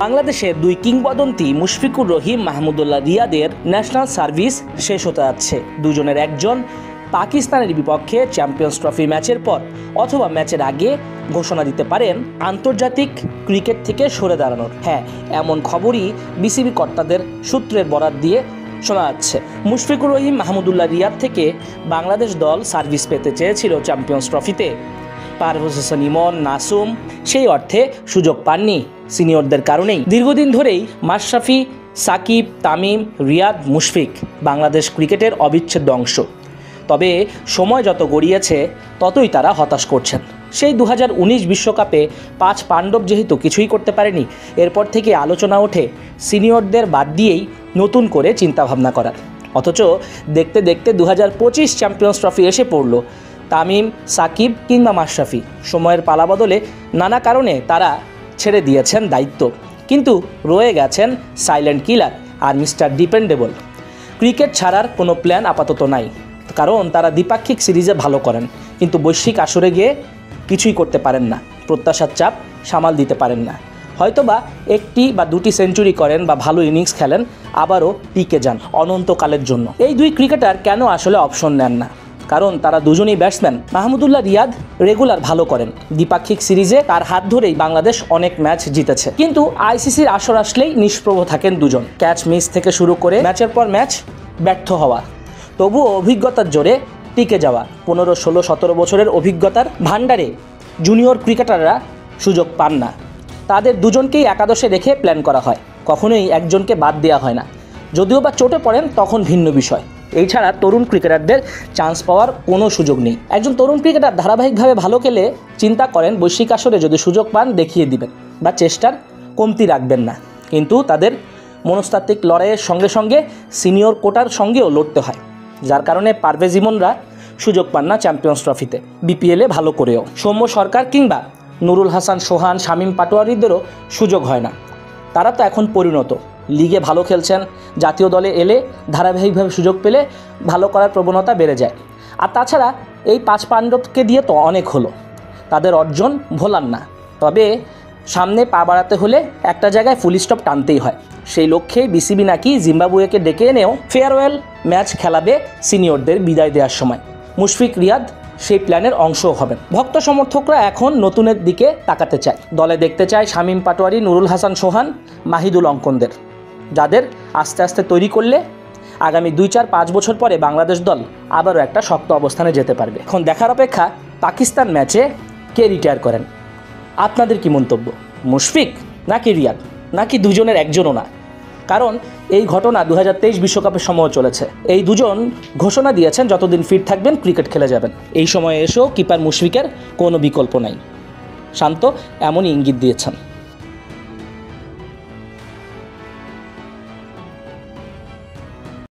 বাংলাদেশের দুই কিংবদন্তি মুশফিকুর রহিম মাহমুদুল্লাহ রিয়াদের ন্যাশনাল সার্ভিস শেষ হতে যাচ্ছে। দুজনের একজন পাকিস্তানের বিপক্ষে চ্যাম্পিয়ন্স ট্রফি ম্যাচের পর অথবা ম্যাচের আগে ঘোষণা দিতে পারেন আন্তর্জাতিক ক্রিকেট থেকে সরে দাঁড়ানোর। হ্যাঁ, এমন খবরই বিসিবি কর্তাদের সূত্রের বরাত দিয়ে শোনা যাচ্ছে। মুশফিকুর রহিম মাহমুদুল্লাহ রিয়াদ থেকে বাংলাদেশ দল সার্ভিস পেতে চেয়েছিল চ্যাম্পিয়ন্স ট্রফিতে। পারভেজ হোসেন ইমন, নাসুম সেই অর্থে সুযোগ পাননি সিনিয়রদের কারণেই। দীর্ঘদিন ধরেই মাশরাফি, সাকিব, তামিম, রিয়াদ, মুশফিক বাংলাদেশ ক্রিকেটের অবিচ্ছেদ্য অংশ। তবে সময় যত গড়িয়েছে ততই তারা হতাশ করছেন। সেই 2019 বিশ্বকাপে 5 পাণ্ডব যেহেতু কিছুই করতে পারেনি, এরপর থেকে আলোচনা ওঠে সিনিয়রদের বাদ দিয়েই নতুন করে চিন্তাভাবনা করার। অথচ দেখতে দেখতে 2025 চ্যাম্পিয়ন্স ট্রফি এসে পড়ল। তামিম, সাকিব কিংবা মাশরাফি সময়ের পালাবদলে নানা কারণে তারা ছেড়ে দিয়েছেন দায়িত্ব, কিন্তু রয়ে গেছেন সাইলেন্ট কিলার আর মিস্টার ডিপেন্ডেবল। ক্রিকেট ছাড়ার কোনো প্ল্যান আপাতত নাই, কারণ তারা দ্বিপাক্ষিক সিরিজে ভালো করেন, কিন্তু বৈশ্বিক আসরে গিয়ে কিছুই করতে পারেন না, প্রত্যাশার চাপ সামাল দিতে পারেন না। হয়তোবা 1টি বা 2টি সেঞ্চুরি করেন বা ভালো ইনিংস খেলেন, আবারও টিকে যান অনন্তকালের জন্য। এই দুই ক্রিকেটার কেন আসলে অপশন নেন না? কারণ তারা দুজনেই ব্যাটসম্যান। মাহমুদুল্লাহ রিয়াদ রেগুলার ভালো করেন, দ্বিপাক্ষিক সিরিজে তার হাত ধরেই বাংলাদেশ অনেক ম্যাচ জিতেছে, কিন্তু আইসিসির আসর আসলেই নিষ্প্রভ থাকেন দুজন। ক্যাচ মিস থেকে শুরু করে ম্যাচের পর ম্যাচ ব্যর্থ হওয়া, তবুও অভিজ্ঞতার জোরে টিকে যাওয়া। 15, 16, 17 বছরের অভিজ্ঞতার ভান্ডারে জুনিয়র ক্রিকেটাররা সুযোগ পান না। তাদের দুজনকেই একাদশে রেখে প্ল্যান করা হয়, কখনোই একজনকে বাদ দেওয়া হয় না। যদিও বা চোটে পড়েন তখন ভিন্ন বিষয়। এছাড়া তরুণ ক্রিকেটারদের চান্স পাওয়ার কোনো সুযোগ নেই। একজন তরুণ ক্রিকেটার ধারাবাহিকভাবে ভালো খেলে চিন্তা করেন বৈশ্বিক আসরে যদি সুযোগ পান দেখিয়ে দিবেন বা চেষ্টার কমতি রাখবেন না, কিন্তু তাদের মনস্তাত্ত্বিক লড়াইয়ের সঙ্গে সঙ্গে সিনিয়র কোটার সঙ্গেও লড়তে হয়, যার কারণে পারভেজ ইমনরা সুযোগ পান না চ্যাম্পিয়ন্স ট্রফিতে। বিপিএলে ভালো করেও সৌম্য সরকার কিংবা নুরুল হাসান সোহান, শামীম পাটোয়ারিদেরও সুযোগ হয় না। তারা তো এখন পরিণত, লিগে ভালো খেলছেন, জাতীয় দলে এলে ধারাবাহিকভাবে সুযোগ পেলে ভালো করার প্রবণতা বেড়ে যায়। আর তাছাড়া এই 5 পাণ্ডবকে দিয়ে তো অনেক হলো, তাদের অর্জন ভোলান না। তবে সামনে পা বাড়াতে হলে একটা জায়গায় ফুল স্টপ টানতেই হয়। সেই লক্ষ্যে বিসিবি নাকি জিম্বাবুয়েকে ডেকে এনেও ফেয়ারওয়েল ম্যাচ খেলাবে সিনিয়রদের বিদায় দেওয়ার সময়। মুশফিক, রিয়াদ সেই প্ল্যানের অংশও হবেন। ভক্ত সমর্থকরা এখন নতুনের দিকে তাকাতে চায়, দলে দেখতে চায় শামীম পাটোয়ারি, নুরুল হাসান সোহান, মাহিদুল অঙ্কনদের, যাদের আস্তে আস্তে তৈরি করলে আগামী 2, 4, 5 বছর পরে বাংলাদেশ দল আবারও একটা শক্ত অবস্থানে যেতে পারবে। এখন দেখার অপেক্ষা পাকিস্তান ম্যাচে কে রিটায়ার করেন। আপনাদের কি মন্তব্য? মুশফিক নাকি রিয়াদ, নাকি দুজনের একজনও না? কারণ এই ঘটনা 2023 বিশ্বকাপের সময় চলেছে। এই দুজন ঘোষণা দিয়েছেন যতদিন ফিট থাকবেন ক্রিকেট খেলে যাবেন। এই সময়ে এসেও কিপার মুশফিকের কোনো বিকল্প নাই। শান্ত এমনই ইঙ্গিত দিয়েছেন।